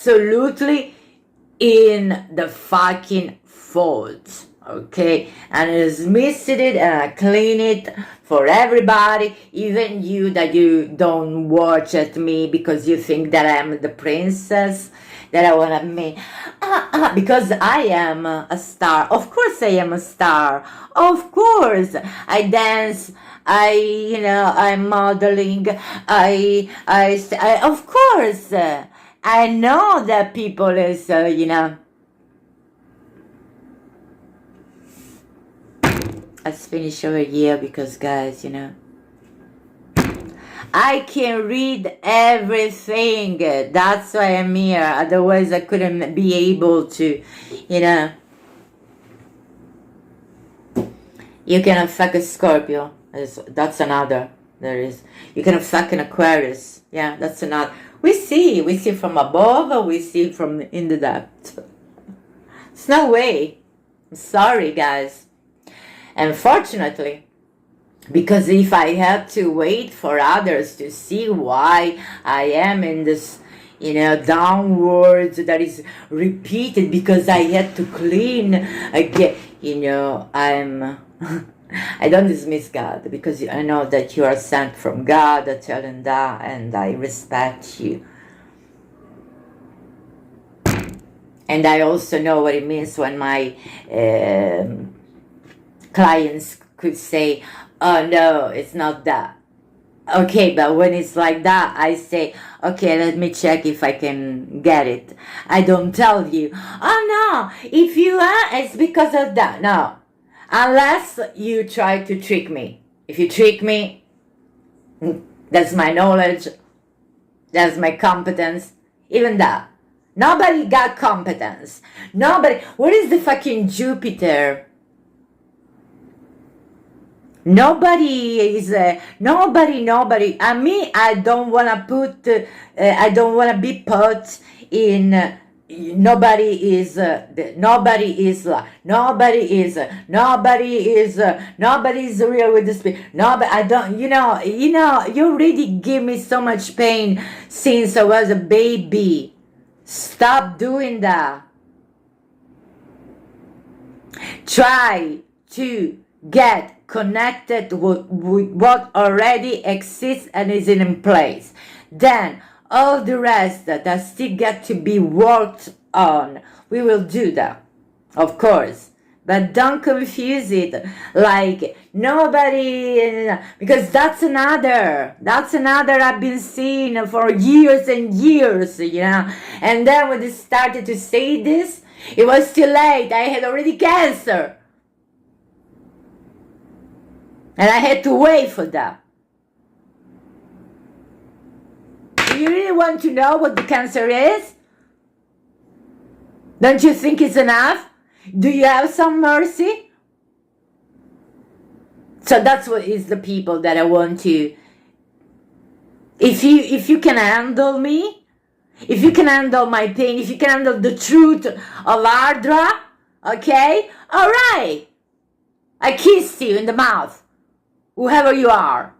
absolutely in the fucking fault. Okay, and I dismissed it and I clean it for everybody, even you that you don't watch at me because you think that I'm the princess, that I want to be, because I am a star. Of course I am a star. Of course I dance. I'm modeling. Of course, I know that people is, let's finish over here because, guys, I can read everything. That's why I'm here. Otherwise, I couldn't be able to, You can fuck a Scorpio. That's another. There is. You can fuck an Aquarius. Yeah, that's another. We see from above, or we see from in the depth. It's no way. I'm sorry, guys. Unfortunately, because if I had to wait for others to see why I am in this, downwards that is repeated, because I had to clean again, I don't dismiss God, because I know that you are sent from God, and I respect you. And I also know what it means when my clients could say, oh no, it's not that. Okay, but when it's like that, I say, okay, let me check if I can get it. I don't tell you, oh no, if you are, it's because of that. No, unless you try to trick me. If you trick me, that's my knowledge, that's my competence, even that. Nobody got competence. Nobody. What is the fucking Jupiter? Nobody is, nobody, I don't want to put, I don't want to be put in, nobody is real with this. Nobody, I don't, you already give me so much pain since I was a baby. Stop doing that. Try to get connected with what already exists and is in place. Then all the rest that still get to be worked on, we will do that, of course. But don't confuse it like nobody, because that's another I've been seeing for years and years, And then when they started to say this, it was too late. I had already cancer. And I had to wait for that. Do you really want to know what the cancer is? Don't you think it's enough? Do you have some mercy? So that's what is the people that I want to. If you can handle me, if you can handle my pain, if you can handle the truth of Ardra, okay? All right. I kissed you in the mouth. Whoever you are.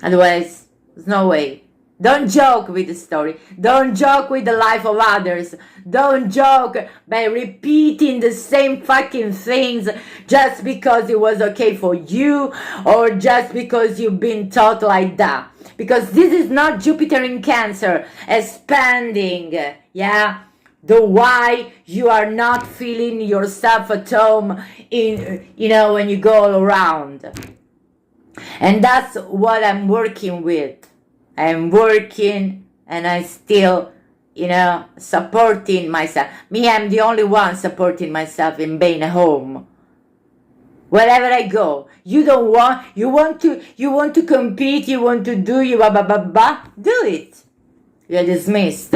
Otherwise, there's no way. Don't joke with the story. Don't joke with the life of others. Don't joke by repeating the same fucking things just because it was okay for you or just because you've been taught like that. Because this is not Jupiter in Cancer expanding, yeah? The why you are not feeling yourself at home in, when you go all around. And that's what I'm working with. I'm working and I still, supporting myself. Me, I'm the only one supporting myself in being home. Wherever I go, you want to compete, you want to do, do it. You're dismissed.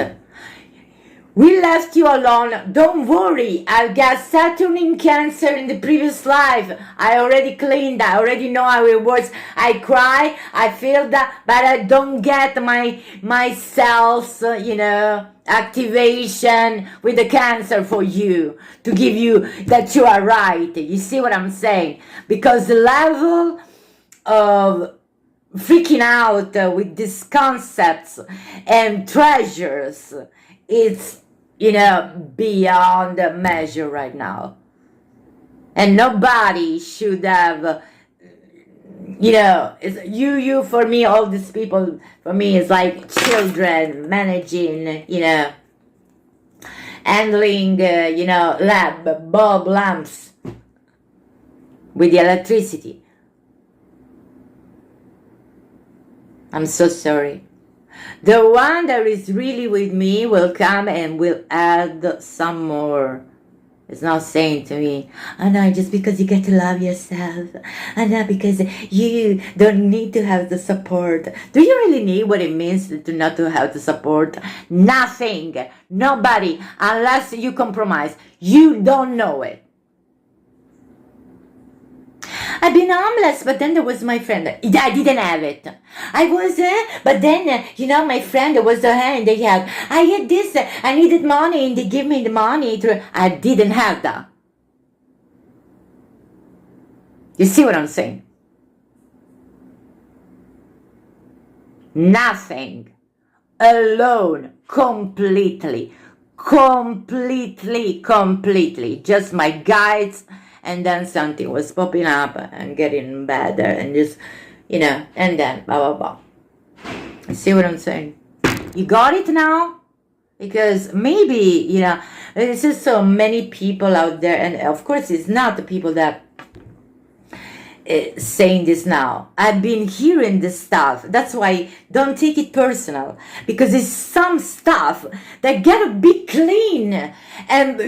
We left you alone. Don't worry. I've got Saturn in Cancer in the previous life. I already cleaned that. I already know how it works. I cry. I feel that. But I don't get my cells, activation with the Cancer for you. To give you that you are right. You see what I'm saying? Because the level of freaking out with these concepts and treasures. It's, beyond measure right now. And nobody should have, it's you, for me, all these people, for me, is like children managing, handling, bulb lamps with the electricity. I'm so sorry. The one that is really with me will come and will add some more. It's not saying to me, oh no, just because you get to love yourself. Oh no, because you don't need to have the support. Do you really need what it means to not to have the support? Nothing. Nobody. Unless you compromise. You don't know it. I've been homeless, but then there was my friend. I didn't have it. I was, but then, my friend was and they had. I had this, I needed money, and they gave me the money. I didn't have that. You see what I'm saying? Nothing. Alone. Completely. Just my guides. And then something was popping up and getting better and just, and then blah, blah, blah. You see what I'm saying? You got it now? Because maybe, there's just so many people out there. And of course, it's not the people that saying this now. I've been hearing this stuff. That's why don't take it personal. Because it's some stuff that gotta be clean. And,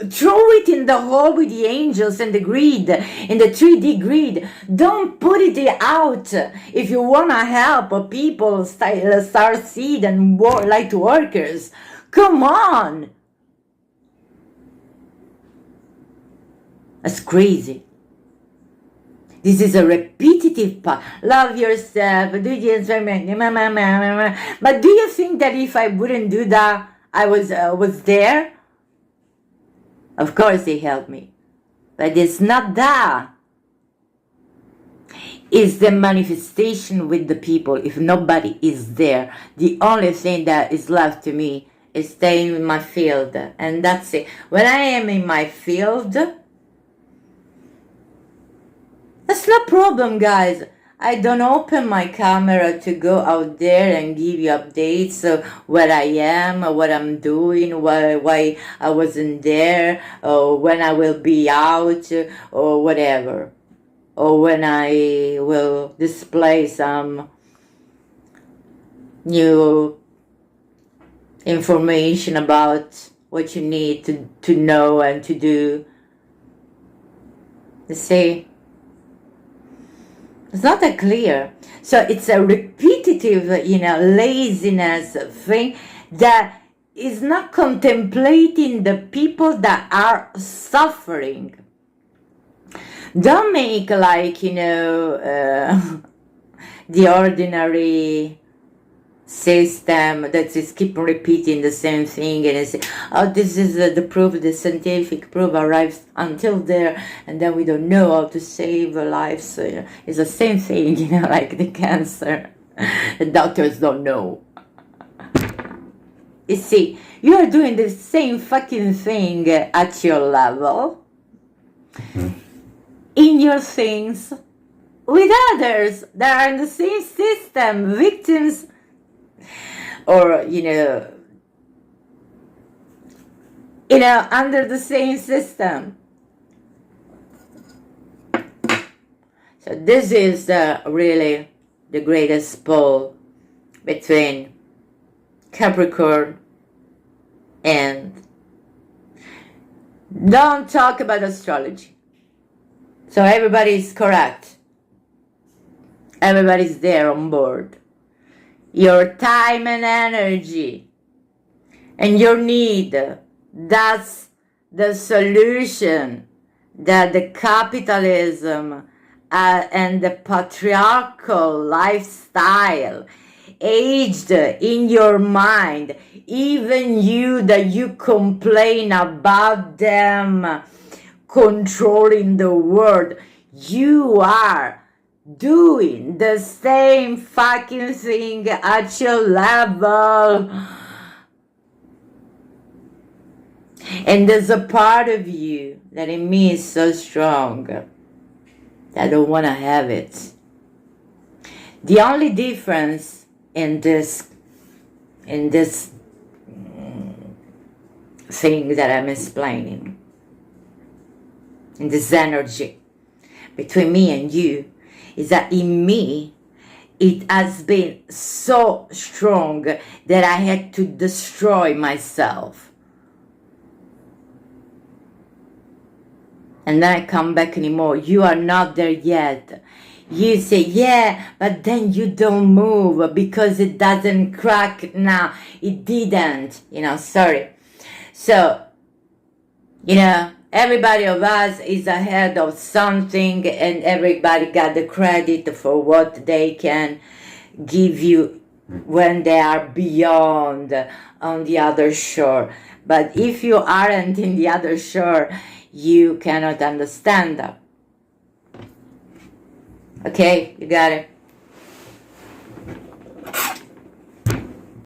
throw it in the hole with the angels and the greed, in the 3D greed. Don't put it out. If you want to help people, star seed and light workers, come on. That's crazy. This is a repetitive part. Love yourself. But do you think that if I wouldn't do that, I was there? Of course they helped me. But it's not that. It's the manifestation with the people. If nobody is there, the only thing that is left to me is staying in my field. And that's it. When I am in my field, that's no problem, guys. I don't open my camera to go out there and give you updates of where I am, what I'm doing, why I wasn't there, or when I will be out, or whatever. Or when I will display some new information about what you need to know and to do. You see? It's not that clear. So it's a repetitive, laziness thing that is not contemplating the people that are suffering. Don't make like, the ordinary system that is keep repeating the same thing and say, oh, this is the proof, the scientific proof arrives until there, and then we don't know how to save lives. So, it's the same thing, like the cancer. The doctors don't know. You see, you are doing the same fucking thing at your level, in your things, with others that are in the same system, victims, or, under the same system. So this is really the greatest pull between Capricorn and... Don't talk about astrology. So everybody's correct. Everybody's there on board. Your time and energy and your need, that's the solution that the capitalism and the patriarchal lifestyle aged in your mind. Even you that you complain about them controlling the world, you are doing the same fucking thing at your level. And there's a part of you that in me is so strong that I don't want to have it. The only difference in this thing that I'm explaining, in this energy between me and you, is that in me, it has been so strong that I had to destroy myself. And then I come back anymore. You are not there yet. You say, yeah, but then you don't move because it doesn't crack now. It didn't, sorry. So, everybody of us is ahead of something, and everybody got the credit for what they can give you when they are beyond on the other shore. But if you aren't in the other shore, you cannot understand that. Okay, you got it.